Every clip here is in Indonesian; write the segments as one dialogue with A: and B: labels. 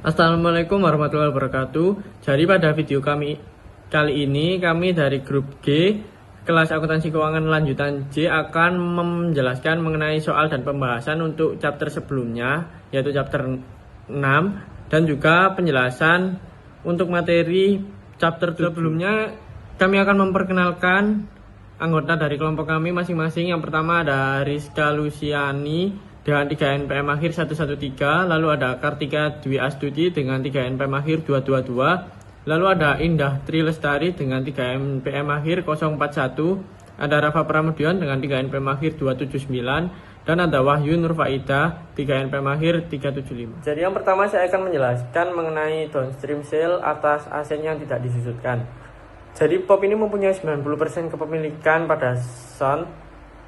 A: Assalamualaikum warahmatullahi wabarakatuh. Jadi pada video kali ini kami dari grup G kelas akuntansi keuangan lanjutan J akan menjelaskan mengenai soal dan pembahasan untuk chapter sebelumnya yaitu chapter 6 dan juga penjelasan untuk materi chapter sebelumnya. Kami akan memperkenalkan anggota dari kelompok kami masing-masing. Yang pertama ada Rizka Luciani dengan 3 NPM akhir 113, lalu ada Kartika Dwi Astuti dengan 3 NPM akhir 222, lalu ada Indah Tri Lestari dengan 3 NPM akhir 041, ada Rafa Pramudian dengan 3 NPM akhir 279, dan ada Wahyu Nurfaida 3 NPM akhir 375. Jadi yang pertama saya akan menjelaskan mengenai downstream sale atas aset yang tidak disusutkan. Jadi POP ini mempunyai 90% kepemilikan pada Son.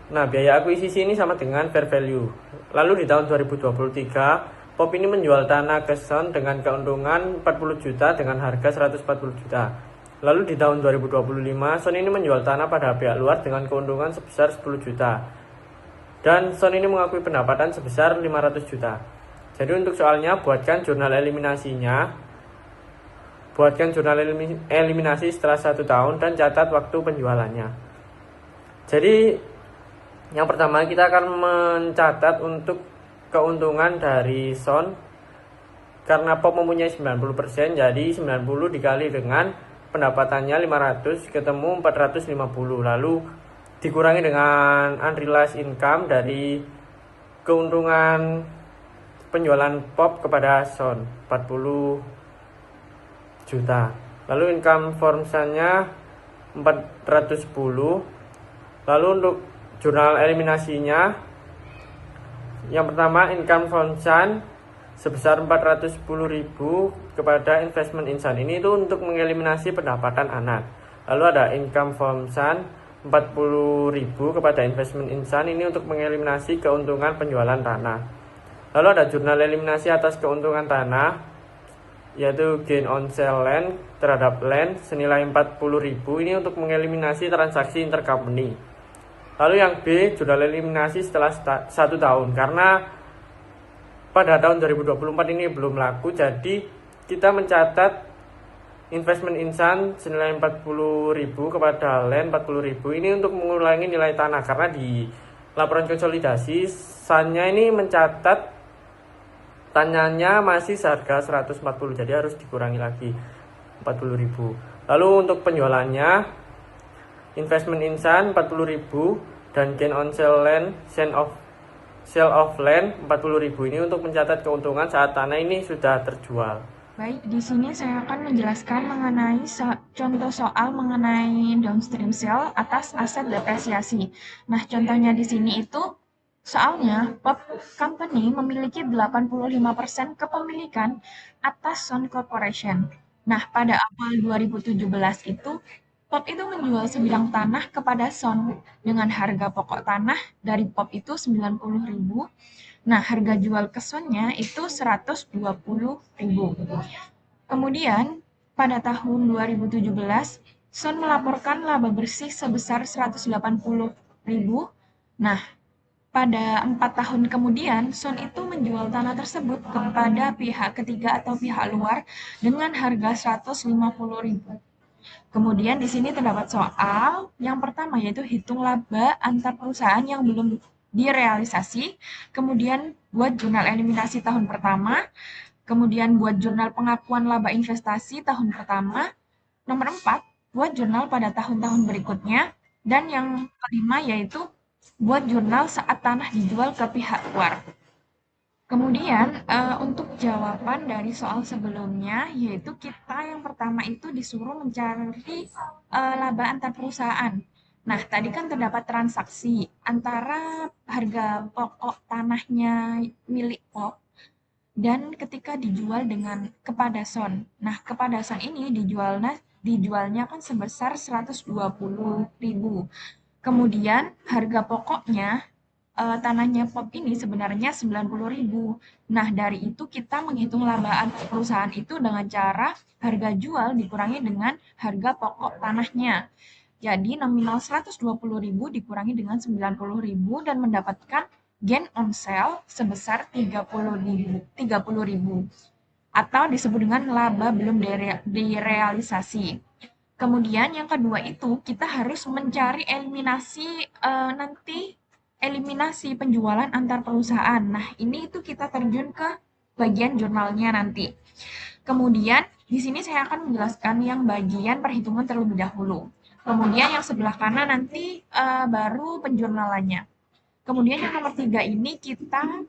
A: Nah, biaya akuisisi ini sama dengan fair value. Lalu di tahun 2023, POP ini menjual tanah ke Son dengan keuntungan 40 juta dengan harga 140 juta. Lalu di tahun 2025, Son ini menjual tanah pada pihak luar dengan keuntungan sebesar 10 juta. Dan Son ini mengakui pendapatan sebesar 500 juta. Jadi untuk soalnya, buatkan jurnal eliminasinya. Buatkan jurnal eliminasi setelah 1 tahun dan catat waktu penjualannya. Jadi yang pertama kita akan mencatat untuk keuntungan dari Son. Karena POP mempunyai 90%, jadi 90 dikali dengan pendapatannya 500 ketemu 450. Lalu dikurangi dengan unrealized income dari keuntungan penjualan POP kepada Son 40 juta. Lalu income formsannya 410. Lalu untuk jurnal eliminasinya, yang pertama income formsan sebesar 410.000 kepada investment insan. Ini itu untuk mengeliminasi pendapatan anak. Lalu ada income formsan 40.000 kepada investment insan. Ini untuk mengeliminasi keuntungan penjualan tanah. Lalu ada jurnal eliminasi atas keuntungan tanah, yaitu gain on sale land terhadap land senilai 40.000. Ini untuk mengeliminasi transaksi intercompany. Lalu yang B, jurnal eliminasi setelah 1 tahun. Karena pada tahun 2024 ini belum laku, jadi kita mencatat investment insan senilai 40.000 kepada land 40.000. Ini untuk mengurangi nilai tanah. Karena di laporan konsolidasi, Sannya ini mencatat tanahnya masih seharga 140, jadi harus dikurangi lagi 40.000. Lalu untuk penjualannya, investment insan 40.000 dan gain on sale land sale of land 40.000. Ini untuk mencatat keuntungan saat tanah ini sudah terjual.
B: Baik, di sini saya akan menjelaskan mengenai contoh soal mengenai downstream sale atas aset depresiasi. Nah, contohnya di sini itu soalnya POP Company memiliki 85% kepemilikan atas Son Corporation. Nah, pada awal 2017 itu POP itu menjual sebidang tanah kepada Son dengan harga pokok tanah dari POP itu 90.000. Nah, harga jual ke Sonnya itu 120.000. Kemudian, pada tahun 2017, Son melaporkan laba bersih sebesar 180.000. Nah, pada 4 tahun kemudian, Son itu menjual tanah tersebut kepada pihak ketiga atau pihak luar dengan harga 150.000. Kemudian di sini terdapat soal yang pertama yaitu hitung laba antar perusahaan yang belum direalisasi, kemudian buat jurnal eliminasi tahun pertama, kemudian buat jurnal pengakuan laba investasi tahun pertama, nomor 4, buat jurnal pada tahun-tahun berikutnya, dan yang kelima yaitu buat jurnal saat tanah dijual ke pihak luar. Kemudian untuk jawaban dari soal sebelumnya, yaitu kita yang pertama itu disuruh mencari laba antar perusahaan. Nah, tadi kan terdapat transaksi antara harga pokok tanahnya milik POP dan ketika dijual dengan kepada Son. Nah, kepada Son ini dijualnya kan sebesar 120.000. Kemudian harga pokoknya tanahnya POP ini sebenarnya 90.000. Nah, dari itu kita menghitung laba perusahaan itu dengan cara harga jual dikurangi dengan harga pokok tanahnya. Jadi nominal 120.000 dikurangi dengan 90.000 dan mendapatkan gain on sale sebesar 30.000. atau disebut dengan laba belum direalisasi. Kemudian yang kedua itu kita harus mencari eliminasi penjualan antar perusahaan. Nah, ini itu kita terjun ke bagian jurnalnya nanti. Kemudian di sini saya akan menjelaskan yang bagian perhitungan terlebih dahulu. Kemudian yang sebelah kanan nanti baru penjurnalannya. Kemudian yang nomor 3 ini kita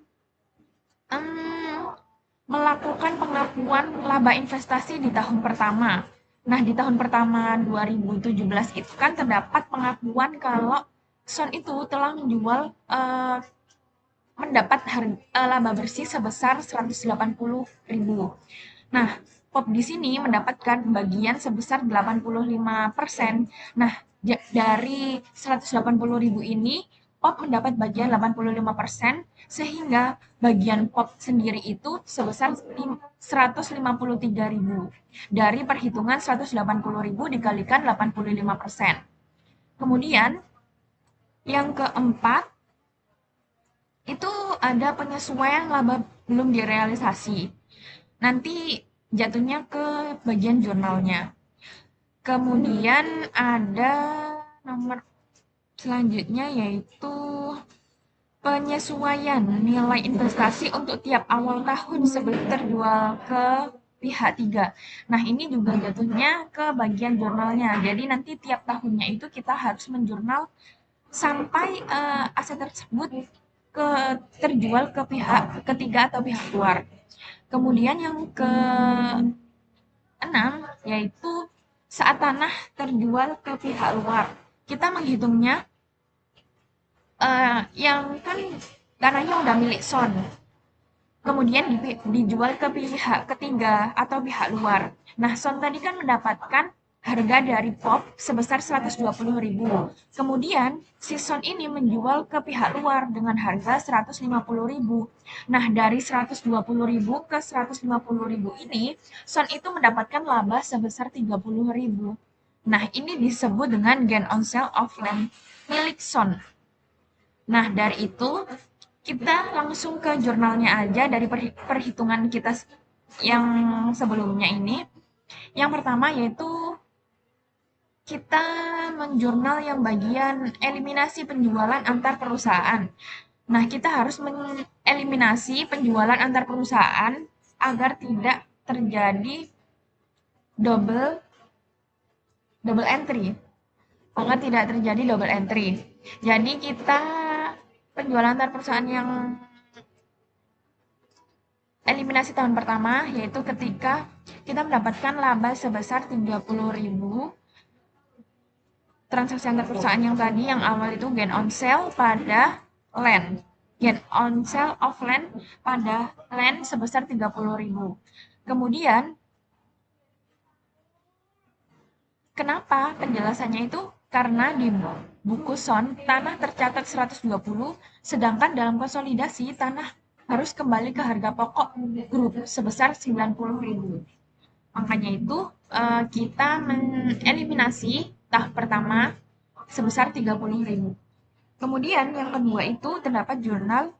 B: melakukan pengakuan laba investasi di tahun pertama. Nah, di tahun pertama 2017 itu kan terdapat pengakuan kalau Son itu telah mendapat laba bersih sebesar 180.000. Nah, POP di sini mendapatkan bagian sebesar 85%. Nah, dari 180.000 ini, POP mendapat bagian 85%, sehingga bagian POP sendiri itu sebesar 153.000. Dari perhitungan 180.000 dikalikan 85%. Kemudian, yang keempat, itu ada penyesuaian laba belum direalisasi. Nanti jatuhnya ke bagian jurnalnya. Kemudian ada nomor selanjutnya yaitu penyesuaian nilai investasi untuk tiap awal tahun sebelum terjual ke pihak tiga. Nah, ini juga jatuhnya ke bagian jurnalnya. Jadi nanti tiap tahunnya itu kita harus menjurnal sampai aset tersebut terjual ke pihak ketiga atau pihak luar. Kemudian yang keenam yaitu saat tanah terjual ke pihak luar. Kita menghitungnya yang kan tanahnya udah milik Son. Kemudian dijual ke pihak ketiga atau pihak luar. Nah, Son tadi kan mendapatkan harga dari POP sebesar 120.000. Kemudian, si Son ini menjual ke pihak luar dengan harga 150.000. Nah, dari 120.000 ke 150.000 ini, Son itu mendapatkan laba sebesar 30.000. Nah, ini disebut dengan gain on sale of land milik Son. Nah, dari itu kita langsung ke jurnalnya aja dari perhitungan kita yang sebelumnya ini. Yang pertama yaitu kita menjurnal yang bagian eliminasi penjualan antar perusahaan. Nah, kita harus mengeliminasi penjualan antar perusahaan agar tidak terjadi double entry. Agar tidak terjadi double entry. Jadi kita penjualan antar perusahaan yang eliminasi tahun pertama yaitu ketika kita mendapatkan laba sebesar 30.000. Transaksi antar perusahaan yang tadi yang awal itu gain on sale pada land. Gain on sale of land pada land sebesar 30.000. Kemudian kenapa penjelasannya itu? Karena di buku Son tanah tercatat 120, sedangkan dalam konsolidasi tanah harus kembali ke harga pokok grup sebesar 90.000. Makanya itu kita mengeliminasi tahap pertama sebesar 30.000. Kemudian yang kedua itu terdapat jurnal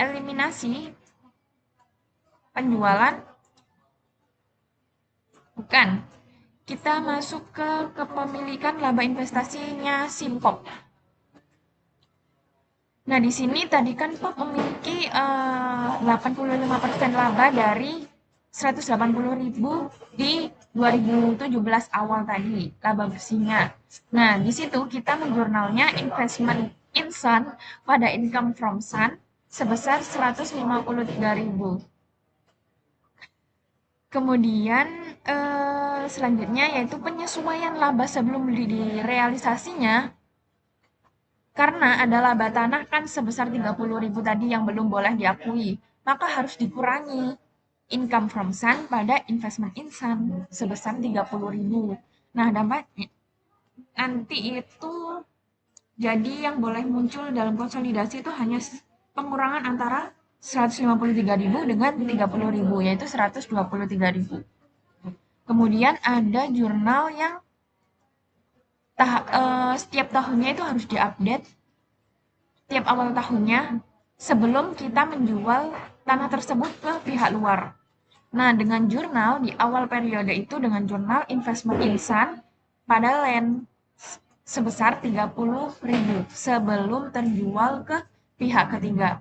B: eliminasi penjualan. Bukan. Kita masuk ke kepemilikan laba investasinya si POP. Nah, di sini tadi kan POP memiliki 85% laba dari 180.000 di 2017 awal tadi, laba bersihnya. Nah, di situ kita menjurnalnya investment in Sun pada income from Sun sebesar 153.000. Kemudian selanjutnya yaitu penyesuaian laba sebelum direalisasinya. Karena ada laba tanah kan sebesar 30.000 tadi yang belum boleh diakui, maka harus dikurangi income from Sun pada investment in Sun sebesar 30.000. Nah, dampaknya nanti itu jadi yang boleh muncul dalam konsolidasi itu hanya pengurangan antara 153.000 dengan 30.000, yaitu 123.000. Kemudian ada jurnal yang setiap tahunnya itu harus diupdate. Tiap awal tahunnya sebelum kita menjual tanah tersebut ke pihak luar. Nah, dengan jurnal di awal periode itu dengan jurnal investment insan pada land sebesar 30.000 sebelum terjual ke pihak ketiga.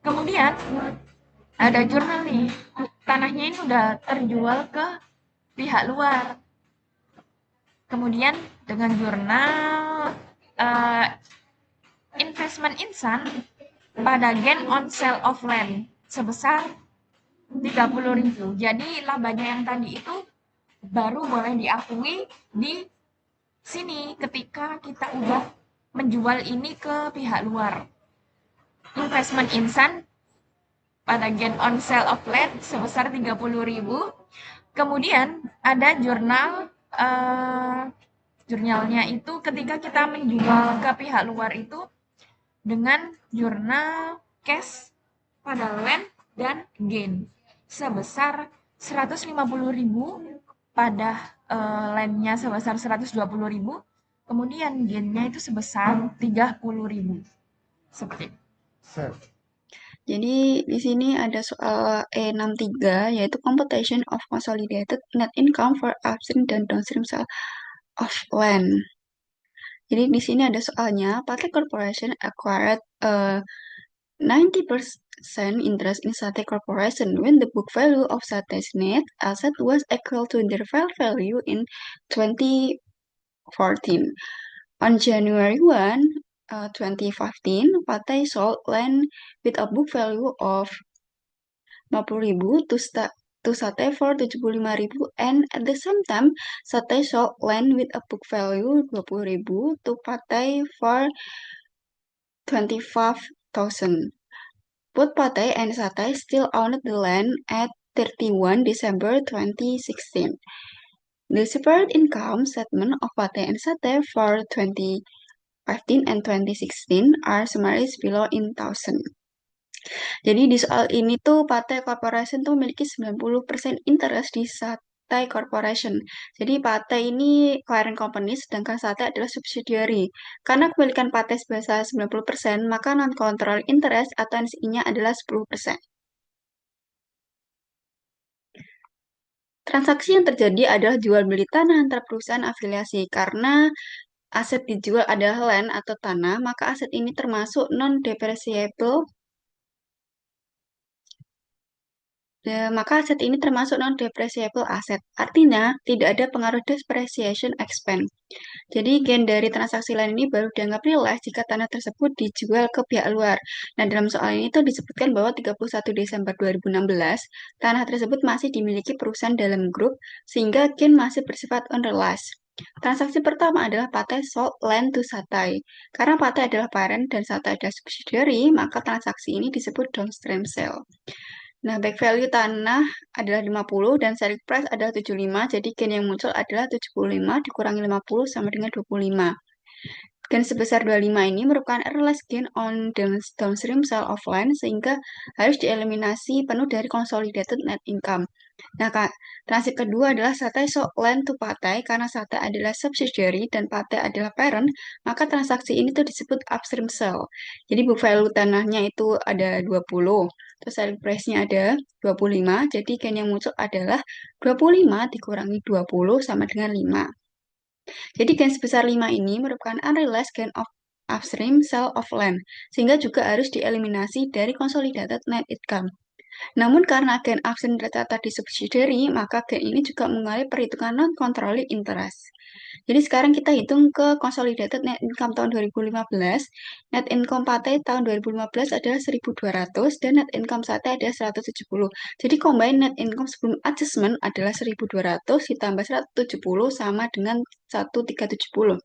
B: Kemudian ada jurnal nih, tanahnya ini udah terjual ke pihak luar. Kemudian dengan jurnal uh, investment insan pada gain on sale of land sebesar 30.000. Jadi labanya yang tadi itu baru boleh diakui di sini ketika kita udah menjual ini ke pihak luar. Investment insan pada gain on sale of land sebesar 30.000. Kemudian ada jurnalnya itu ketika kita menjual ke pihak luar itu dengan jurnal cash pada land dan gain sebesar 150.000 pada landnya sebesar 120.000, kemudian gainnya itu sebesar 30.000 seperti itu.
C: Jadi di sini ada soal E63 yaitu computation of consolidated net income for upstream dan downstream sale of land. Jadi di sini ada soalnya, Pathé Corporation acquired 90% interest in Satay Corporation when the book value of Satay's net asset was equal to their fair value in 2014. On January 1, 2015, Pathé sold land with a book value of 50.000 to Satay for 75.000, and at the same time Satay sold land with a book value 20.000 to Pathé for 25,000. Both Pathé and Satay still owned the land at 31 December 2016. The separate income statement of Pathé and Satay for 2015 and 2016 are summarized below in thousand. Jadi di soal ini tuh Pathé Corporation tuh memiliki 90% interest di Satay Corporation. Jadi Pathé ini parent company sedangkan Satay adalah subsidiary. Karena kepemilikan Pathé sebesar 90%, maka non-control interest atau NCI-nya adalah 10%. Transaksi yang terjadi adalah jual beli tanah antar perusahaan afiliasi. Karena aset dijual adalah land atau tanah, maka aset ini termasuk non-depreciable. Maka aset ini termasuk non-depreciable asset. Artinya, tidak ada pengaruh depreciation expense. Jadi, gain dari transaksi lain ini baru dianggap realize jika tanah tersebut dijual ke pihak luar. Nah, dalam soal ini tuh disebutkan bahwa 31 Desember 2016, tanah tersebut masih dimiliki perusahaan dalam grup, sehingga gain masih bersifat unrealized. Transaksi pertama adalah Pathé sold land to Satay. Karena Pathé adalah parent dan Satay adalah subsidiary, maka transaksi ini disebut downstream sale. Nah, back value tanah adalah 50 dan selling price adalah 75, jadi gain yang muncul adalah 75 dikurangi 50 sama dengan 25. Gain sebesar 25 ini merupakan realized gain on downstream sale of land, sehingga harus dieliminasi penuh dari consolidated net income. Nah, transaksi kedua adalah Satay sold land to Pathé. Karena Satay adalah subsidiary dan Pathé adalah parent, maka transaksi ini tuh disebut upstream sale. Jadi book value tanahnya itu ada 20, terus selling price-nya ada 25, jadi gain yang muncul adalah 25 dikurangi 20 sama dengan 5. Jadi gain sebesar 5 ini merupakan unrealized gain of upstream sale of land, sehingga juga harus dieliminasi dari consolidated net income. Namun karena gain upstream tercatat di subsidiary, maka gain ini juga mengalami perhitungan non-controlling interest. Jadi sekarang kita hitung ke consolidated net income tahun 2015. Net income Pathé tahun 2015 adalah 1.200 dan net income Satay adalah 170. Jadi combine net income sebelum adjustment adalah 1.200 ditambah 170 sama dengan 1.370.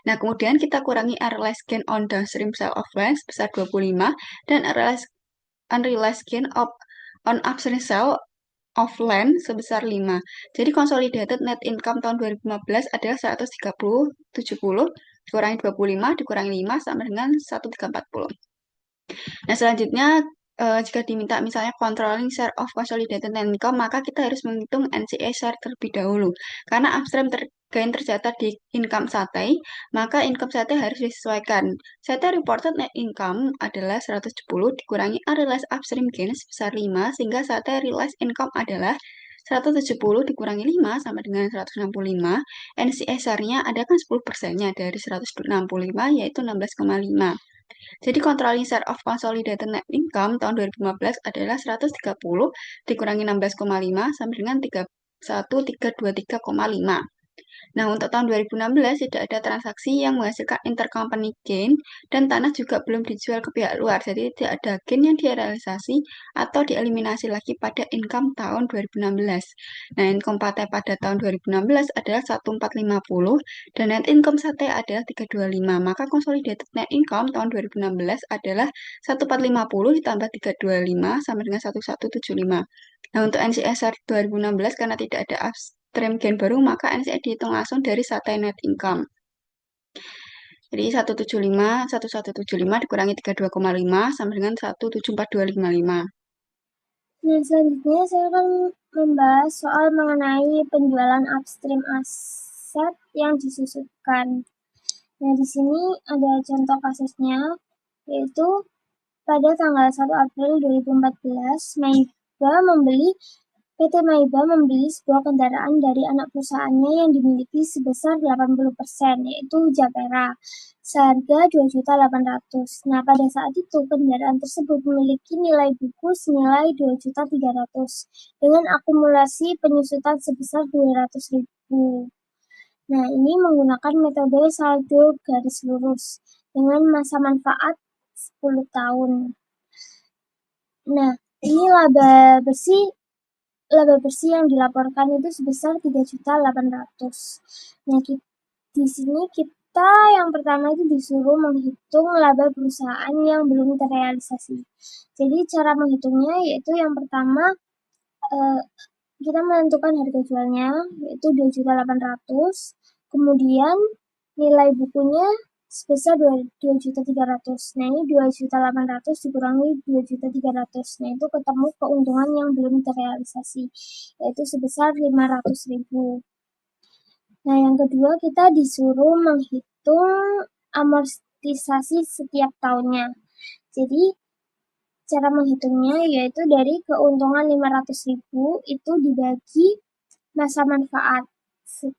C: Nah, kemudian kita kurangi unrealized gain on downstream sale of land sebesar 25 dan unrealized gain on upstream sale of land sebesar 5. Jadi consolidated net income tahun 2015 adalah 130,70 dikurangi 25 dikurangi 5 sama dengan 1.340. Nah, selanjutnya jika diminta misalnya controlling share of consolidated net income, maka kita harus menghitung NCA share terlebih dahulu. Karena upstream gain tercatat di income Satay, maka income Satay harus disesuaikan. Satay reported net income adalah 110 dikurangi unrealized upstream gain sebesar 5, sehingga Satay realized income adalah 170 dikurangi 5 sama dengan 165. NCSR-nya ada kan 10%-nya dari 165 yaitu 16,5. Jadi controlling share of consolidated net income tahun 2015 adalah 130 dikurangi 16,5 sama dengan 31323,5. Nah, untuk tahun 2016 tidak ada transaksi yang menghasilkan intercompany gain dan tanah juga belum dijual ke pihak luar. Jadi tidak ada gain yang direalisasi atau dieliminasi lagi pada income tahun 2016. Nah, income Satay pada tahun 2016 adalah 1450 dan net income Satay adalah 325. Maka consolidated net income tahun 2016 adalah 1450 ditambah 325 sama dengan 1175. Nah, untuk NCSR 2016 karena tidak ada upstream gain baru, maka NCSR dihitung langsung dari Satay net income. Jadi 1175 dikurangi 32,5 sama dengan 174255.
D: Nah, selanjutnya saya akan membahas soal mengenai penjualan upstream aset yang disusutkan. Nah, di sini ada contoh kasusnya, yaitu pada tanggal 1 April 2014, PT Maiba membeli sebuah kendaraan dari anak perusahaannya yang dimiliki sebesar 80%, yaitu Japera, seharga 2.800.000. Nah, pada saat itu kendaraan tersebut memiliki nilai buku senilai 2.300.000 dengan akumulasi penyusutan sebesar 200.000. Nah, ini menggunakan metode saldo garis lurus dengan masa manfaat 10 tahun. Nah, ini laba bersih yang dilaporkan itu sebesar 3.800.000. Nah, di sini kita yang pertama itu disuruh menghitung laba perusahaan yang belum terrealisasi. Jadi cara menghitungnya yaitu yang pertama kita menentukan harga jualnya yaitu 2.800.000. Kemudian nilai bukunya sebesar 2.300.000. Nah, ini 2.800.000 dikurangi 2.300.000. Nah, itu ketemu keuntungan yang belum terrealisasi, yaitu sebesar 500.000. Nah, yang kedua kita disuruh menghitung amortisasi setiap tahunnya. Jadi, cara menghitungnya yaitu dari keuntungan 500.000 itu dibagi masa manfaat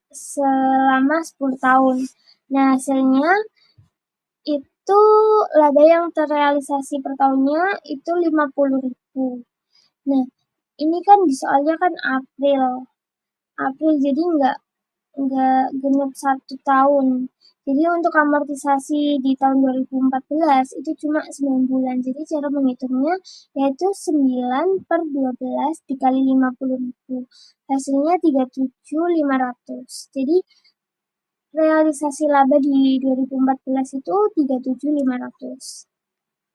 D: selama 10 tahun. Nah, hasilnya itu laba yang terrealisasi per tahunnya itu 50.000. Nah, ini kan di soalnya kan April jadi nggak genap 1 tahun. Jadi untuk amortisasi di tahun 2014 itu cuma 9 bulan. Jadi cara menghitungnya yaitu 9 per 12 dikali 50.000. Hasilnya 37.500. Jadi realisasi laba di 2014 itu 37.500.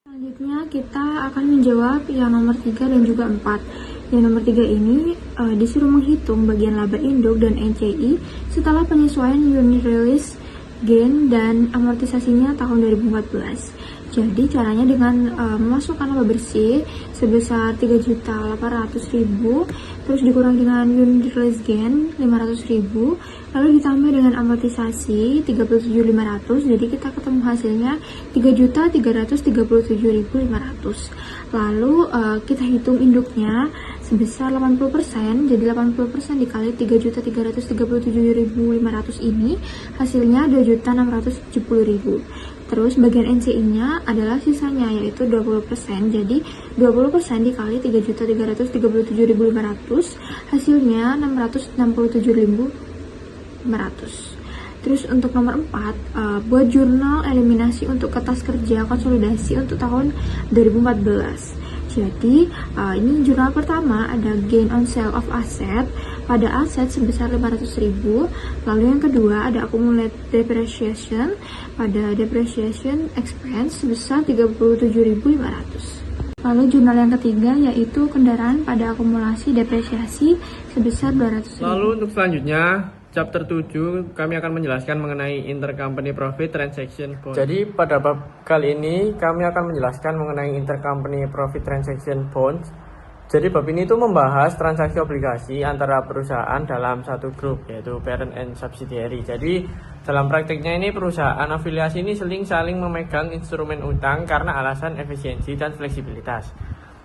E: Selanjutnya kita akan menjawab yang nomor 3 dan juga 4. Yang nomor 3 ini disuruh menghitung bagian laba induk dan NCI setelah penyesuaian unit release gain dan amortisasinya tahun 2014. Jadi caranya dengan memasukkan laba bersih sebesar 3.800.000 terus dikurangi dengan unit release gain 500.000 lalu ditambah dengan amortisasi 37.500, jadi kita ketemu hasilnya 3.337.500. Lalu kita hitung induknya sebesar 80%, jadi 80% dikali 3.337.500 ini hasilnya 2.670.000. Terus bagian NCI-nya adalah sisanya yaitu 20%, jadi 20% dikali 3.337.500 hasilnya 667.500. Terus untuk nomor 4, buat jurnal eliminasi untuk kertas kerja konsolidasi untuk tahun 2014. Jadi ini jurnal pertama ada gain on sale of asset pada aset sebesar 500.000. Lalu yang kedua ada accumulated depreciation pada depreciation expense sebesar 37.500. Lalu jurnal yang ketiga yaitu kendaraan pada akumulasi depresiasi sebesar 200.000.
A: Lalu untuk selanjutnya chapter 7 kami akan menjelaskan mengenai intercompany profit transaction bond. Jadi pada bab kali ini kami akan menjelaskan mengenai intercompany profit transaction bonds. Jadi bab ini tuh membahas transaksi obligasi antara perusahaan dalam satu grup, yaitu parent and subsidiary. Jadi dalam praktiknya ini perusahaan afiliasi ini saling memegang instrumen utang karena alasan efisiensi dan fleksibilitas.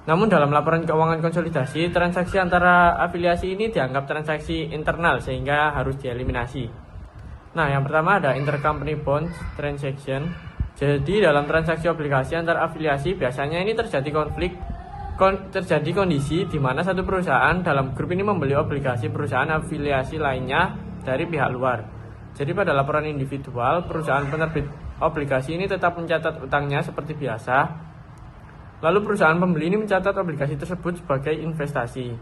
A: Namun dalam laporan keuangan konsolidasi, transaksi antara afiliasi ini dianggap transaksi internal sehingga harus dieliminasi. Nah, yang pertama ada intercompany bonds transaction. Jadi dalam transaksi obligasi antar afiliasi biasanya ini terjadi kondisi di mana satu perusahaan dalam grup ini membeli obligasi perusahaan afiliasi lainnya dari pihak luar. Jadi pada laporan individual, perusahaan penerbit obligasi ini tetap mencatat utangnya seperti biasa. Lalu perusahaan pembeli ini mencatat obligasi tersebut sebagai investasi.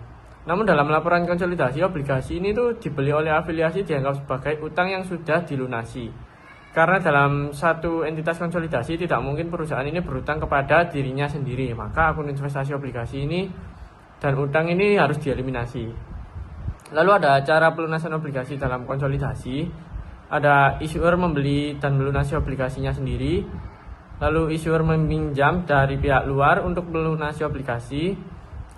A: Namun dalam laporan konsolidasi, obligasi ini tuh dibeli oleh afiliasi dianggap sebagai utang yang sudah dilunasi. Karena dalam satu entitas konsolidasi tidak mungkin perusahaan ini berutang kepada dirinya sendiri, maka akun investasi obligasi ini dan utang ini harus dieliminasi. Lalu ada cara pelunasan obligasi dalam konsolidasi. Ada issuer membeli dan melunasi obligasinya sendiri. Lalu issuer meminjam dari pihak luar untuk melunasi obligasi.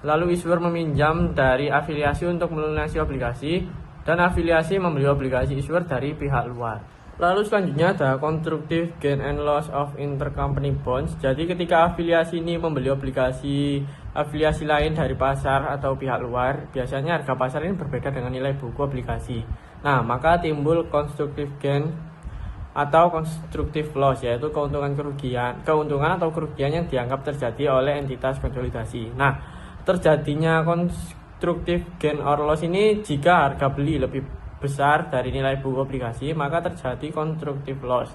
A: Lalu issuer meminjam dari afiliasi untuk melunasi obligasi. Dan afiliasi membeli obligasi issuer dari pihak luar. Lalu selanjutnya ada constructive gain and loss of intercompany bonds. Jadi ketika afiliasi ini membeli obligasi afiliasi lain dari pasar atau pihak luar, biasanya harga pasar ini berbeda dengan nilai buku obligasi. Nah, maka timbul constructive gain atau constructive loss, yaitu keuntungan atau kerugian yang dianggap terjadi oleh entitas konsolidasi. Nah, terjadinya constructive gain or loss ini jika harga beli lebih besar dari nilai buku obligasi, maka terjadi constructive loss.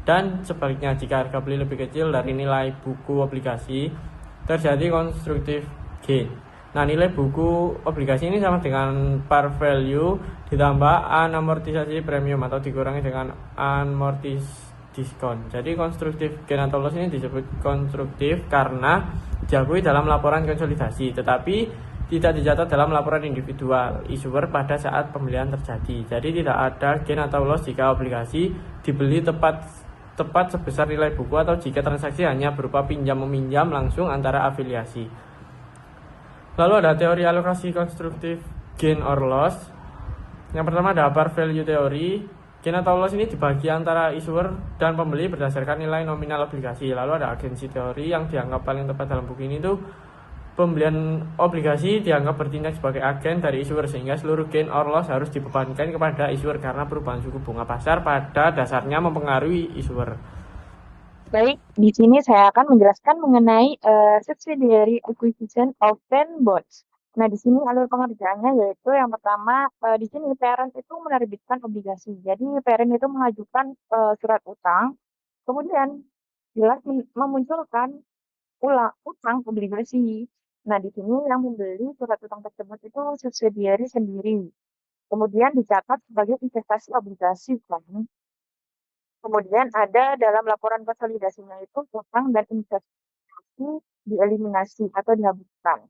A: Dan sebaliknya, jika harga beli lebih kecil dari nilai buku obligasi, terjadi constructive gain. Nah, nilai buku obligasi ini sama dengan par value ditambah amortisasi premium atau dikurangi dengan amortis diskon. Jadi constructive gain atau loss ini disebut konstruktif karena diakui dalam laporan konsolidasi, tetapi tidak dicatat dalam laporan individual issuer pada saat pembelian terjadi. Jadi tidak ada gain atau loss jika obligasi dibeli tepat sebesar nilai buku atau jika transaksi hanya berupa pinjam-meminjam langsung antara afiliasi. Lalu ada teori alokasi constructive gain or loss. Yang pertama ada par value teori. Gain atau loss ini dibagi antara issuer dan pembeli berdasarkan nilai nominal obligasi. Lalu ada agensi teori yang dianggap paling tepat dalam buku ini tuh pembelian obligasi dianggap bertindak sebagai agen dari issuer sehingga seluruh gain or loss harus dibebankan kepada issuer karena perubahan suku bunga pasar pada dasarnya mempengaruhi issuer.
B: Baik, di sini saya akan menjelaskan mengenai subsidiary acquisition of 10 bonds. Nah, di sini alur pengerjaannya yaitu yang pertama, di sini parent itu menerbitkan obligasi. Jadi parent itu mengajukan surat utang, kemudian jelas memunculkan utang obligasi. Nah, di sini yang membeli surat utang tersebut itu subsidiary sendiri. Kemudian dicatat sebagai investasi obligasi kan. Kemudian ada dalam laporan konsolidasinya itu utang dan investasi dieliminasi atau dihapuskan.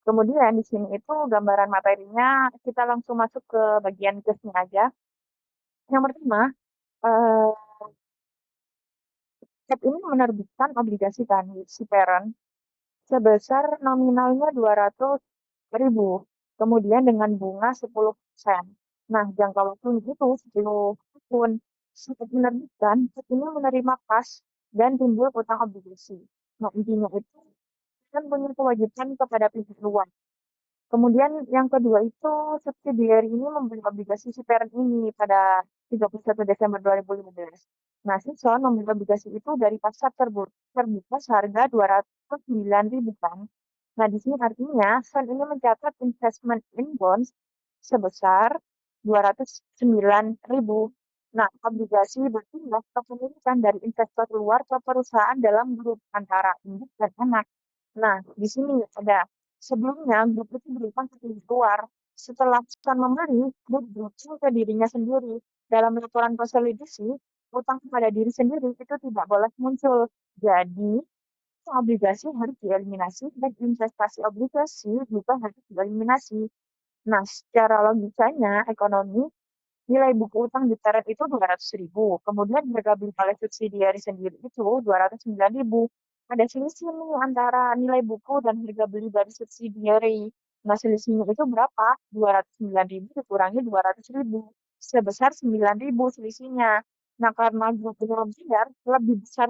B: Kemudian di sini itu gambaran materinya kita langsung masuk ke bagian case-nya aja. Yang pertama, ini menerbitkan obligasi kan si parent sebesar nominalnya 200.000, kemudian dengan bunga 10%. Nah, jangka waktu itu 10 tahun. Saat menerbitkan, ini menerima kas dan timbul utang obligasi. Nah, intinya itu kan punya kewajiban kepada pihak luar. Kemudian yang kedua itu subsidiary ini membeli obligasi si parent ini pada 31 Desember 2015. Nah, si Son membeli obligasi itu dari pasar terbuka seharga 209.000 kan. Nah, di sini artinya Son ini mencatat investment in bonds sebesar 209.000. Nah, obligasi berpindah kepemilikan dari investor luar ke perusahaan dalam grup antara induk dan anak. Nah, di sini ada sebelumnya grup itu berikan ke pihak luar. Setelah Son membeli, grup berutang ke dirinya sendiri. Dalam laporan konsolidasi, utang kepada diri sendiri itu tidak boleh muncul. Jadi, obligasi harus dieliminasi dan investasi obligasi juga harus dieliminasi. Nah, secara logikanya ekonomi, nilai buku utang di parent itu 200.000. Kemudian harga beli oleh subsidiary sendiri itu 209.000. ada selisih nih antara nilai buku dan harga beli dari subsidiary. Nah, selisihnya itu berapa? 209.000 dikurangi 200.000. Sebesar 9.000 selisihnya. Nah, karena grupnya bayar lebih besar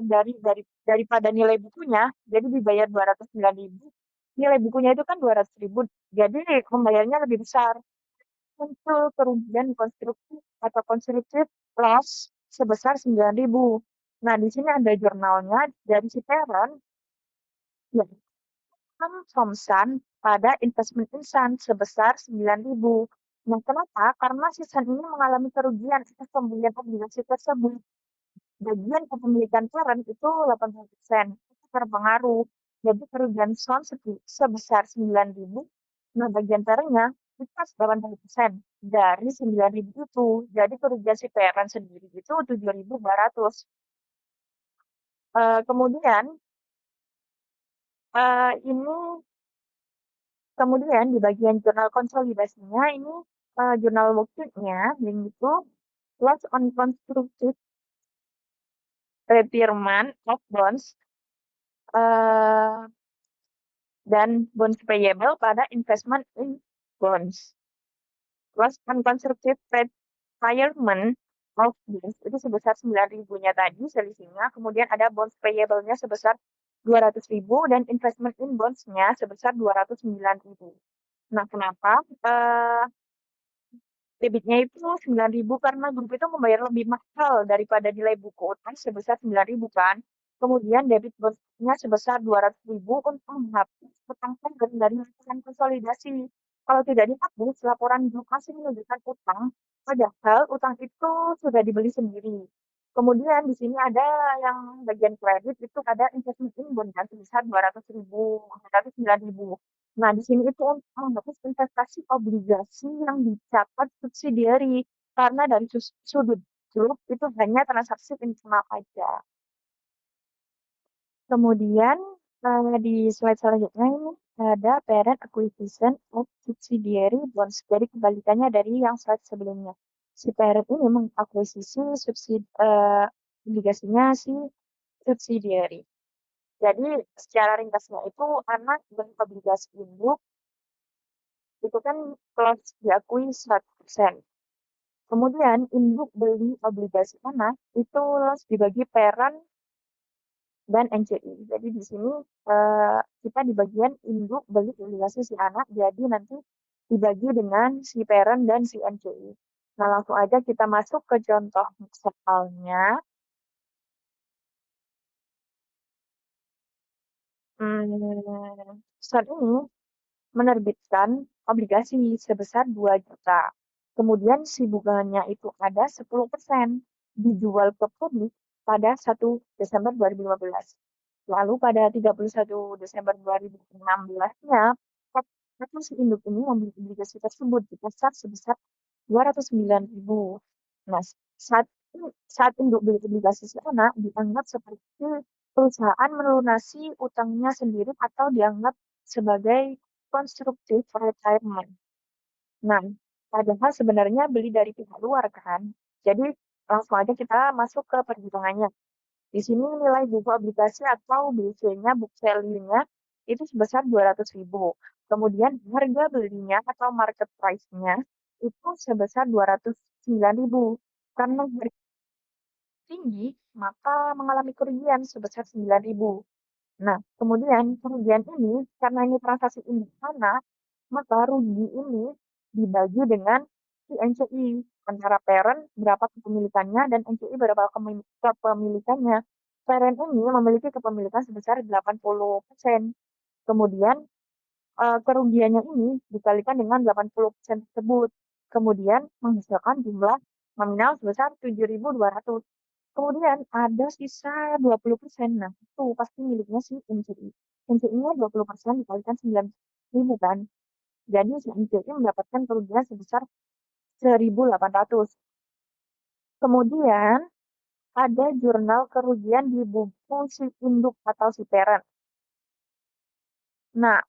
B: daripada nilai bukunya, jadi dibayar 209.000. Nilai bukunya itu kan 200.000, jadi membayarnya lebih besar. Muncul kerugian konstruktif atau konstruktif loss sebesar 9.000. Nah, di sini ada jurnalnya dari si parent, ya, Thomson pada investment insan sebesar 9.000. Nah, kenapa? Karena si Sun ini mengalami kerugian atas pembelian obligasi tersebut. Bagian kepemilikan parent itu 80%. Itu terpengaruh. Jadi kerugian Sun sebesar 9.000. Nah, bagian parentnya itu 80% dari 9.000 itu. Jadi kerugian si parent sendiri itu 7.200. Kemudian ini kemudian di bagian jurnal konsolidasinya ini jurnal worksheet-nya yang itu loss on constructive retirement of bonds dan bonds payable pada investment in bonds. Loss on constructive retirement of bonds itu sebesar 9.000-nya tadi selisihnya, kemudian ada bonds payable-nya sebesar 200.000 dan investment in bonds-nya sebesar 209.000. Nah, kenapa debitnya itu 9.000 karena grup itu membayar lebih mahal daripada nilai buku utang sebesar 9.000 kan. Kemudian debit bonusnya sebesar 200.000 untuk menghapus utang parent dari laporan konsolidasi. Kalau tidak dihapus, laporan grup masih menunjukkan utang, padahal utang itu sudah dibeli sendiri. Kemudian di sini ada yang bagian kredit itu ada investment in bond kan, sebesar 200.000, 209.000. Nah, di sini itu untuk menghapus investasi obligasi yang dicatat subsidiary karena dari sudut grup itu hanya transaksi internal aja. Kemudian di slide selanjutnya ini ada parent acquisition of subsidiary bonds. Jadi kebalikannya dari yang slide sebelumnya. Si parent ini mengakuisisi obligasinya si subsidiary. Jadi secara ringkasnya itu anak dan obligasi induk itu kan close diakui 100%. Kemudian induk beli obligasi anak itu loss dibagi parent dan NCI. Jadi di sini kita di bagian induk beli obligasi si anak, jadi nanti dibagi dengan si parent dan si NCI. Nah, langsung aja kita masuk ke contoh soalnya. Saat ini menerbitkan obligasi sebesar 2 juta. Kemudian si bunganya itu ada 10% dijual ke publik pada 1 Desember 2015. Lalu pada 31 Desember 2016-nya, si induk ini membeli obligasi tersebut di pasar sebesar 209.000. Nah, saat saat induk beli obligasi sana dianggap seperti perusahaan melunasi utangnya sendiri atau dianggap sebagai constructive retirement. Nah, padahal sebenarnya beli dari pihak luar kan. Jadi langsung aja kita masuk ke perhitungannya. Di sini nilai buku obligasi atau BV-nya, book value-nya itu sebesar 200.000. Kemudian harga belinya atau market price-nya itu sebesar 209.000. Karena harga tinggi, maka mengalami kerugian sebesar 9.000. Nah, kemudian kerugian ini, karena ini transaksi induk sana, maka rugi ini dibagi dengan si NCI. Antara parent berapa kepemilikannya dan NCI berapa kepemilikannya. Parent ini memiliki kepemilikan sebesar 80%. Kemudian kerugiannya ini dikalikan dengan 80% tersebut. Kemudian menghasilkan jumlah nominal sebesar 7.200. Kemudian ada sisa 20%. Nah, itu pasti miliknya si NCI. NCI-nya 20% dikalikan 9.000 kan. Jadi si NCI mendapatkan kerugian sebesar 1.800. Kemudian ada jurnal kerugian di buku si induk atau si parent. Nah,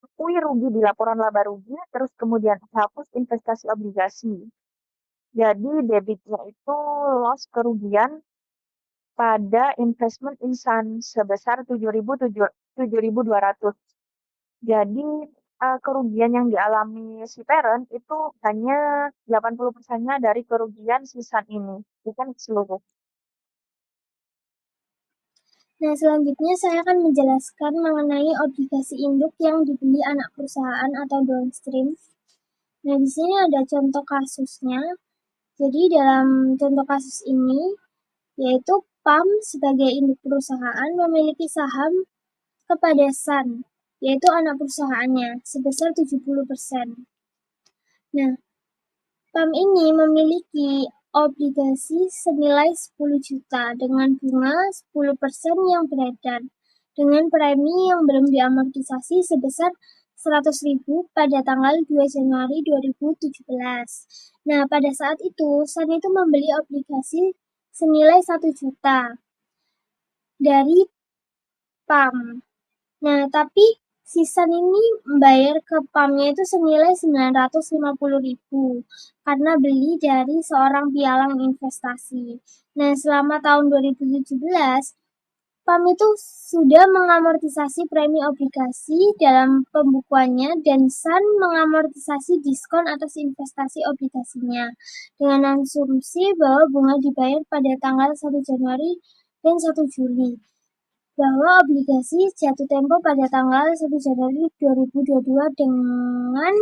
B: akui rugi di laporan laba rugi, terus kemudian hapus investasi obligasi. Jadi debitnya itu loss kerugian pada investment insan sebesar 7.200. Jadi kerugian yang dialami si parent itu hanya 80%-nya dari kerugian si son ini, bukan seluruh.
D: Nah, selanjutnya saya akan menjelaskan mengenai obligasi induk yang dibeli anak perusahaan atau downstream. Nah, di sini ada contoh kasusnya. Jadi, dalam contoh kasus ini, yaitu PAM sebagai induk perusahaan memiliki saham kepada Sun, yaitu anak perusahaannya, sebesar 70%. Nah, PAM ini memiliki obligasi senilai 10 juta dengan bunga 10% yang beredar, dengan premi yang belum diamortisasi sebesar 100.000 pada tanggal 2 Januari 2017. Nah, pada saat itu, Sun itu membeli obligasi senilai 1 juta dari PAM. Nah, tapi si Sun ini membayar ke PAM-nya itu senilai 950.000 karena beli dari seorang pialang investasi. Nah, selama tahun 2017, PAM itu sudah mengamortisasi premi obligasi dalam pembukuannya dan Sun mengamortisasi diskon atas investasi obligasinya dengan asumsi bahwa bunga dibayar pada tanggal 1 Januari dan 1 Juli. Bahwa obligasi jatuh tempo pada tanggal 1 Januari 2022 dengan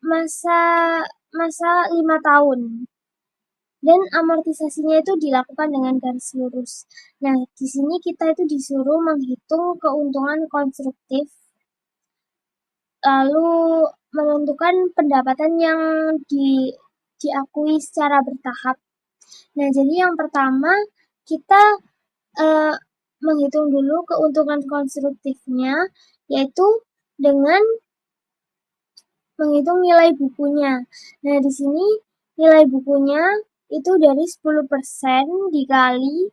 D: masa 5 tahun. Dan amortisasinya itu dilakukan dengan garis lurus. Nah, di sini kita itu disuruh menghitung keuntungan konstruktif, lalu menentukan pendapatan yang diakui secara bertahap. Nah, jadi yang pertama kita menghitung dulu keuntungan konstruktifnya, yaitu dengan menghitung nilai bukunya. Nah, di sini nilai bukunya itu dari 10% dikali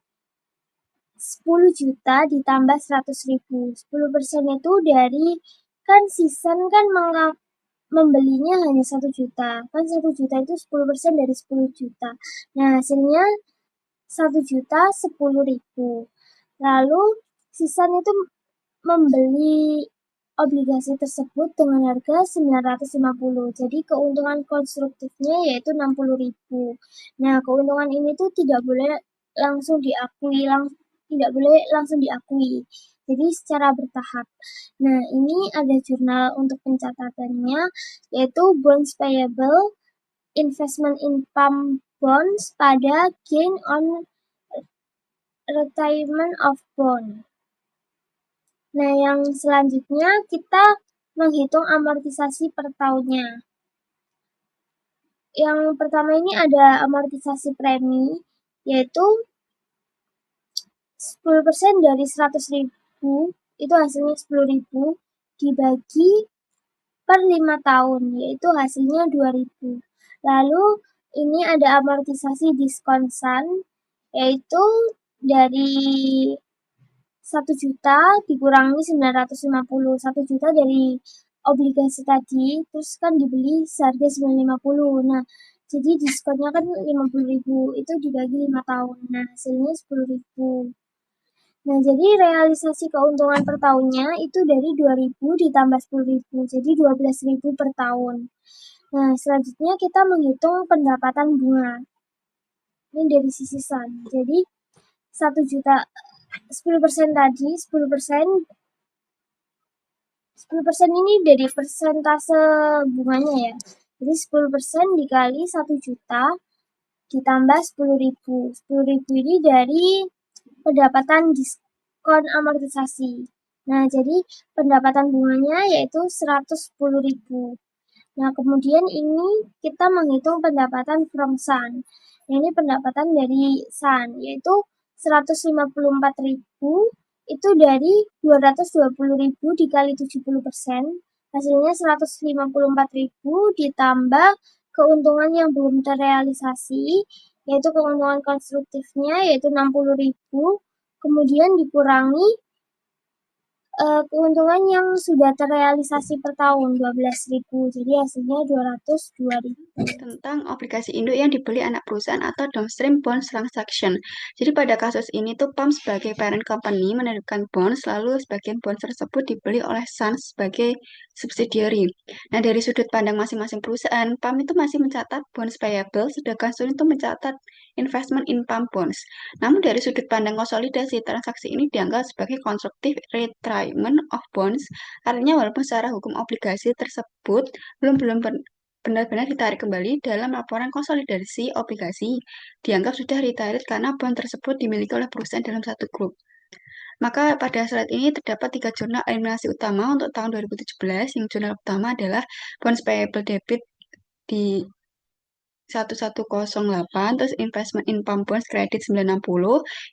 D: 10 juta ditambah 100.000. 10% itu dari, kan season kan membelinya hanya 1 juta. Kan 1 juta itu 10% dari 10 juta. Nah, hasilnya 1 juta 10.000. Lalu season itu membeli obligasi tersebut dengan harga 950. Jadi keuntungan konstruktifnya yaitu 60.000. Nah, keuntungan ini tuh tidak boleh langsung diakui, Jadi secara bertahap. Nah, ini ada jurnal untuk pencatatannya, yaitu bonds payable, investment income bonds pada gain on retirement of bond. Nah, yang selanjutnya kita menghitung amortisasi per tahunnya. Yang pertama ini ada amortisasi premi, yaitu 10% dari 100.000, itu hasilnya 10.000, dibagi per 5 tahun, yaitu hasilnya 2.000. Lalu ini ada amortisasi diskon Sun, yaitu dari 1 juta dikurangi 950. 1 juta dari obligasi tadi, terus kan dibeli seharga 950. Nah, jadi diskonnya kan 50.000, itu dibagi 5 tahun. Nah, hasilnya 10.000. Nah, jadi realisasi keuntungan per tahunnya itu dari 2.000 ditambah 10.000, jadi 12.000 per tahun. Nah, selanjutnya kita menghitung pendapatan bunga. Ini dari sisi Sun. Jadi 1 juta 10% tadi, 10% ini dari persentase bunganya ya. Jadi 10% dikali 1 juta ditambah 10.000. 10.000 ini dari pendapatan diskon amortisasi. Nah, jadi pendapatan bunganya yaitu 110.000. Nah, kemudian ini kita menghitung pendapatan from Sun. Ini pendapatan dari Sun, yaitu 154.000 itu dari 220.000 dikali 70%, hasilnya 154.000 ditambah keuntungan yang belum terrealisasi, yaitu keuntungan konstruktifnya yaitu 60.000, kemudian dikurangi keuntungan yang sudah terrealisasi per tahun 12.000, jadi hasilnya 202.000.
C: Tentang obligasi induk yang dibeli anak perusahaan atau downstream bonds transaction. Jadi pada kasus ini tuh PAM sebagai parent company menerbitkan bonds, lalu sebagian bonds tersebut dibeli oleh Sun sebagai subsidiary. Nah, dari sudut pandang masing-masing perusahaan, PAM itu masih mencatat bonds payable, sedangkan Sun itu mencatat investment in PAM bonds. Namun dari sudut pandang konsolidasi, transaksi ini dianggap sebagai constructive retirement of bonds, artinya walaupun secara hukum obligasi tersebut belum benar-benar ditarik kembali dalam laporan konsolidasi obligasi, dianggap sudah retired karena bond tersebut dimiliki oleh perusahaan dalam satu grup. Maka pada slide ini terdapat 3 jurnal eliminasi utama untuk tahun 2017. Yang jurnal utama adalah bonds payable debit di 1108, terus investment in PAM bonds kredit 960,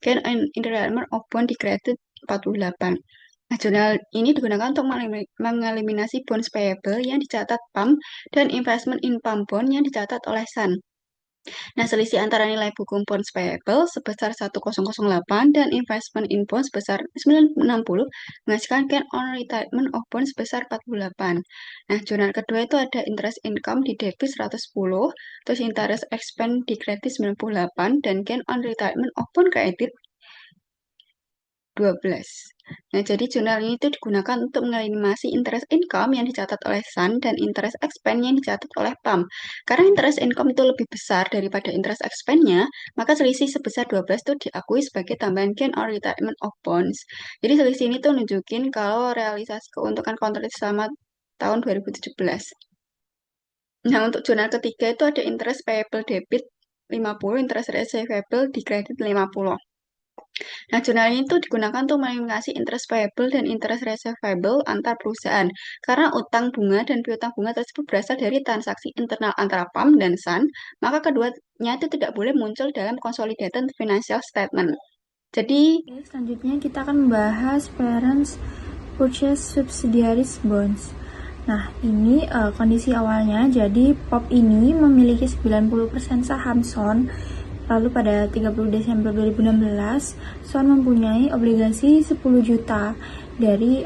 C: gain on retirement of bond di kredit 48. Nah, jurnal ini digunakan untuk mengeliminasi bonds payable yang dicatat PAM dan investment in PAM bond yang dicatat oleh Sun. Nah, selisih antara nilai buku bonds payable sebesar 1008 dan investment in bonds sebesar 960 menghasilkan gain on retirement of bonds sebesar 48. Nah, jurnal kedua itu ada interest income di debit 110, terus interest expense di kredit 98, dan gain on retirement of bond kredit 12. Nah, jadi jurnal ini itu digunakan untuk mengeliminasi interest income yang dicatat oleh Sun dan interest expense yang dicatat oleh PAM. Karena interest income itu lebih besar daripada interest expense-nya, maka selisih sebesar 12 itu diakui sebagai tambahan gain on retirement of bonds. Jadi selisih ini tuh nunjukin kalau realisasi keuntungan kontrak selama tahun 2017. Nah, untuk jurnal ketiga itu ada interest payable debit 50, interest receivable di kredit 50. Nah, jurnal ini tuh digunakan untuk mengeliminasi interest payable dan interest receivable antar perusahaan. Karena utang bunga dan piutang bunga tersebut berasal dari transaksi internal antara PAM dan Sun, maka keduanya itu tidak boleh muncul dalam consolidated financial statement. Jadi,
E: Selanjutnya kita akan membahas parents purchase subsidiaries bonds. Nah, ini kondisi awalnya. Jadi, POP ini memiliki 90% saham Sun. Lalu pada 30 Desember 2016, Sun mempunyai obligasi 10 juta dari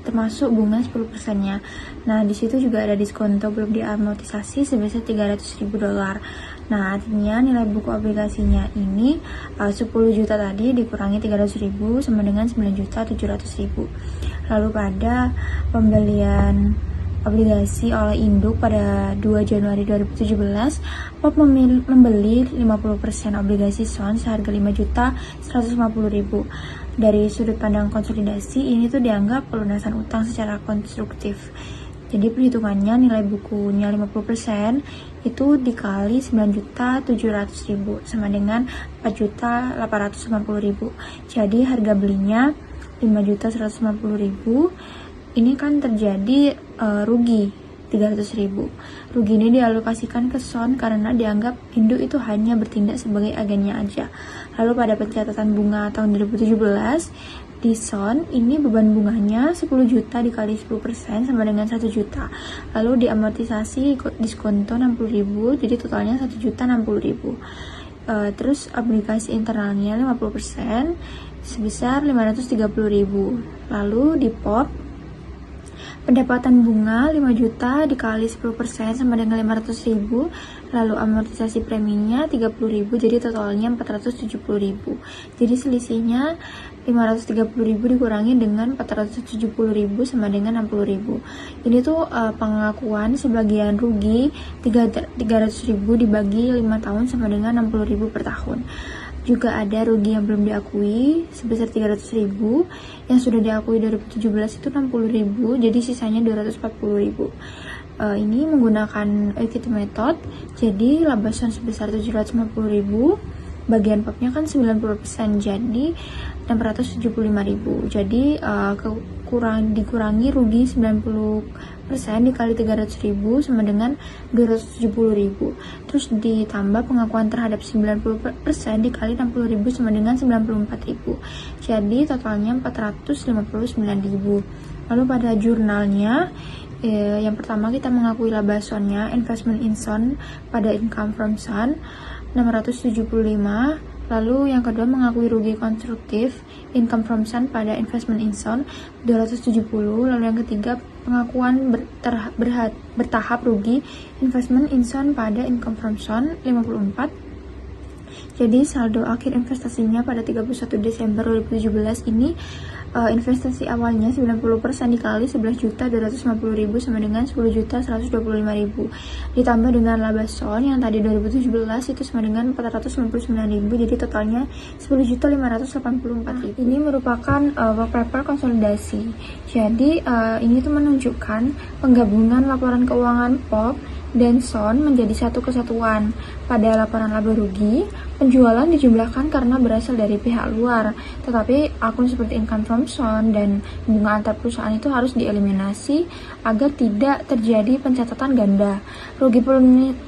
E: termasuk bunga 10%-nya. Nah, di situ juga ada diskonto belum diamortisasi sebesar $300.000. Nah, artinya nilai buku obligasinya ini 10 juta tadi dikurangi 300.000 sama dengan 9.700.000. Lalu pada pembelian obligasi oleh induk pada 2 Januari 2017, POP membeli 50% obligasi Sun seharga 5.150.000. Dari sudut pandang konsolidasi, ini tuh dianggap pelunasan utang secara konstruktif. Jadi perhitungannya nilai bukunya 50% itu dikali 9.700.000 sama dengan 4.850.000. Jadi harga belinya 5.150.000. Ini kan terjadi rugi 300.000. Rugi ini dialokasikan ke Sun karena dianggap induk itu hanya bertindak sebagai agennya aja. Lalu pada pencatatan bunga tahun 2017 di Sun ini beban bunganya 10 juta dikali 10% sama dengan 1 juta. Lalu diamortisasi diskonto 60.000, jadi totalnya 1.060.000. Terus obligasi internalnya 50% sebesar 530.000. Lalu di POP pendapatan bunga 5 juta dikali 10% sama dengan 500.000, lalu amortisasi preminya 30.000, jadi totalnya 470.000. Jadi selisihnya 530.000 dikurangi dengan 470.000 sama dengan 60.000. Ini tuh pengakuan sebagian rugi 300.000 dibagi 5 tahun sama dengan 60.000 per tahun. Juga ada rugi yang belum diakui sebesar 300.000, yang sudah diakui 2017 itu 60.000, jadi sisanya 240.000. Ini menggunakan equity method, jadi laba Sun sebesar 750.000, bagian POP-nya kan 90%, jadi 675.000. Jadi dikurangi rugi 90% dikali 300.000 sama dengan 270.000. Terus ditambah pengakuan terhadap 90% dikali 60.000 sama dengan 94.000. Jadi totalnya 459.000. Lalu pada jurnalnya yang pertama kita mengakui laba Sun-nya investment in Sun pada income from Sun 675, Lalu yang kedua mengakui rugi konstruktif income from Sun pada investment in Sun 270. Lalu yang ketiga pengakuan bertahap rugi investment in Sun pada income from Sun 54. Jadi saldo akhir investasinya pada 31 Desember 2017 ini investasi awalnya 90% dikali 11.250.000 sama dengan 10.125.000 ditambah dengan laba Son yang tadi 2017 itu sama dengan 499.000, jadi totalnya 10.584.000. Ini merupakan work paper konsolidasi. Jadi ini tuh menunjukkan penggabungan laporan keuangan POP dan Son menjadi satu kesatuan. Pada laporan laba rugi, penjualan dijumlahkan karena berasal dari pihak luar, tetapi akun seperti income from Son dan bunga antar perusahaan itu harus dieliminasi agar tidak terjadi pencatatan ganda. Rugi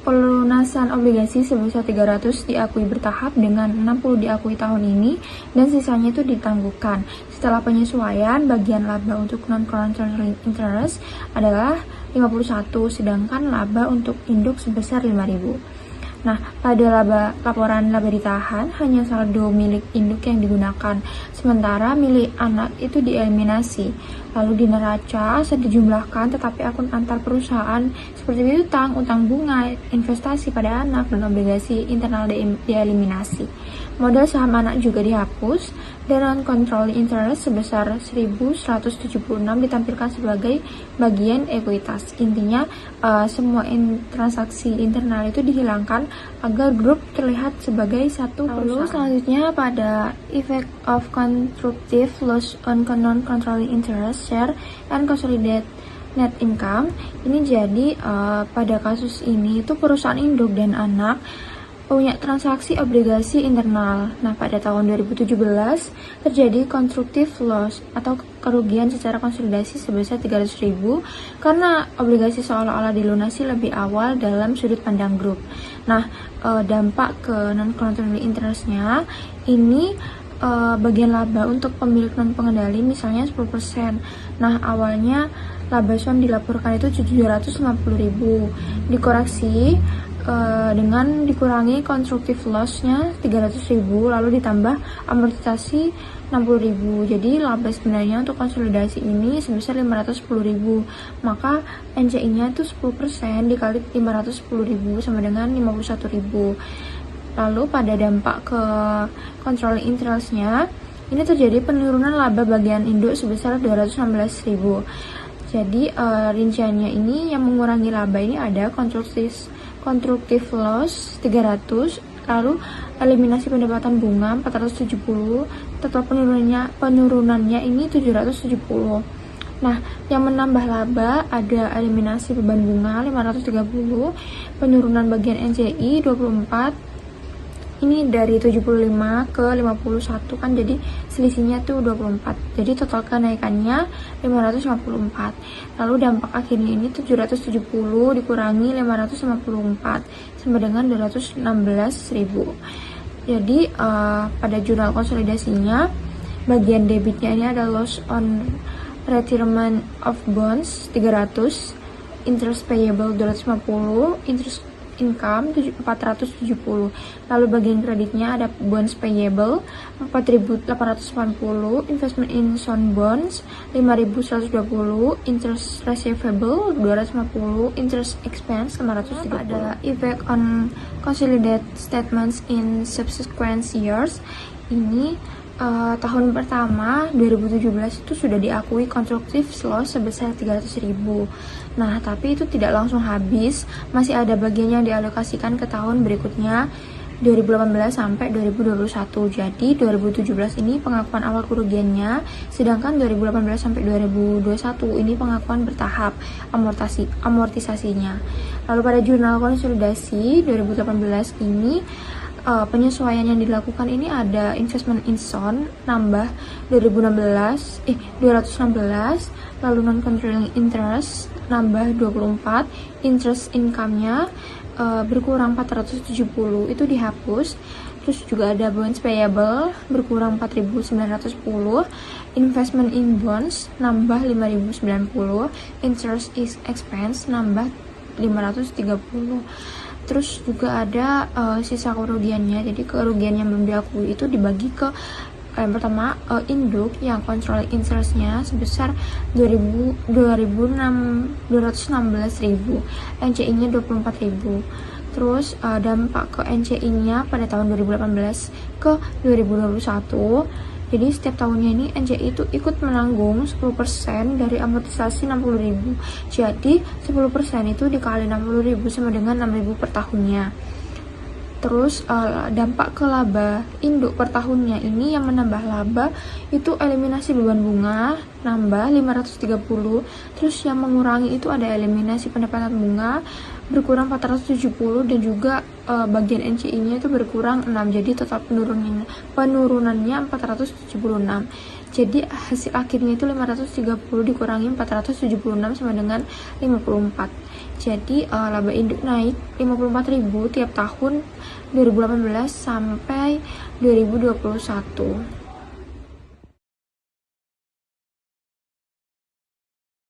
E: pelunasan obligasi sebesar 300 diakui bertahap dengan 60 diakui tahun ini dan sisanya itu ditangguhkan. Setelah penyesuaian, bagian laba untuk non-controlling interest adalah 51, sedangkan laba untuk induk sebesar 5.000. Nah, pada laporan laba ditahan, hanya saldo milik induk yang digunakan, sementara milik anak itu dieliminasi. Lalu di neraca, aset dijumlahkan, tetapi akun antar perusahaan seperti utang bunga, investasi pada anak, dan obligasi internal dieliminasi. Modal saham anak juga dihapus, dan non-controlling interest sebesar 1.176 ditampilkan sebagai bagian ekuitas. Intinya, semua transaksi internal itu dihilangkan agar grup terlihat sebagai satu perusahaan. Lalu selanjutnya pada effect of constructive loss on non-controlling interest, share, and consolidated net income. Ini jadi pada kasus ini itu perusahaan induk dan anak punya transaksi obligasi internal. Nah, pada tahun 2017 terjadi constructive loss atau kerugian secara konsolidasi sebesar 300.000 karena obligasi seolah-olah dilunasi lebih awal dalam sudut pandang grup. Nah, dampak ke non-controlling interest-nya ini bagian laba untuk pemilik non-pengendali misalnya 10%. Nah, awalnya laba Son dilaporkan itu 750.000, dikoreksi dengan dikurangi constructive loss-nya 300.000, lalu ditambah amortisasi 60.000. Jadi laba sebenarnya untuk konsolidasi ini sebesar 510.000. Maka NCI-nya itu 10% dikali 510.000 sama dengan 51.000. Lalu pada dampak ke controlling interest-nya, ini terjadi penurunan laba bagian induk sebesar 216.000. Jadi rinciannya ini yang mengurangi laba ini ada constructive loss 300, lalu eliminasi pendapatan bunga 470, total penurunannya ini 770. Nah, yang menambah laba ada eliminasi beban bunga 530, penurunan bagian NCI 24. Ini dari 75 ke 51 kan, jadi selisihnya tuh 24. Jadi total kenaikannya 554. Lalu dampak akhirnya ini 770 dikurangi 554 sama dengan 216.000. Jadi pada jurnal konsolidasinya bagian debitnya ini ada loss on retirement of bonds 300, interest payable 250, interest income 470. Lalu bagian kreditnya ada bonds payable 4.880, investment in Son bonds 5.120, interest receivable 250, interest expense 530. Ada effect on consolidated statements in subsequent years. Ini tahun pertama 2017 itu sudah diakui constructive loss sebesar 300.000. Nah, tapi itu tidak langsung habis, masih ada bagian yang dialokasikan ke tahun berikutnya 2018 sampai 2021. Jadi 2017 ini pengakuan awal kerugiannya, sedangkan 2018 sampai 2021 ini pengakuan bertahap amortisasinya. Lalu pada jurnal konsolidasi 2018 ini penyesuaian yang dilakukan ini ada investment in Son nambah 216, lalu non-controlling interest nambah 24, interest income-nya berkurang 470, itu dihapus. Terus juga ada bonds payable berkurang 4.910, investment in bonds nambah 5.090, interest expense nambah 530. Terus juga ada sisa kerugiannya. Jadi kerugian yang belum diakui itu dibagi ke yang pertama induk yang controlling interest-nya sebesar 216.000, NCI-nya 24.000. Terus dampak ke NCI-nya pada tahun 2018 ke 2021. Jadi setiap tahunnya ini NCI itu ikut menanggung 10% dari amortisasi 60.000. Jadi 10% itu dikali 60.000 sama dengan 6.000 per tahunnya. Terus dampak ke laba induk per tahunnya ini yang menambah laba itu eliminasi beban bunga nambah 530. Terus yang mengurangi itu ada eliminasi pendapatan bunga berkurang 470 dan juga bagian NCI-nya itu berkurang 6. Jadi total penurunannya 476. Jadi hasil akhirnya itu 530 dikurangi 476 sama dengan 54. Jadi laba induk naik 54.000 tiap tahun 2018 sampai 2021.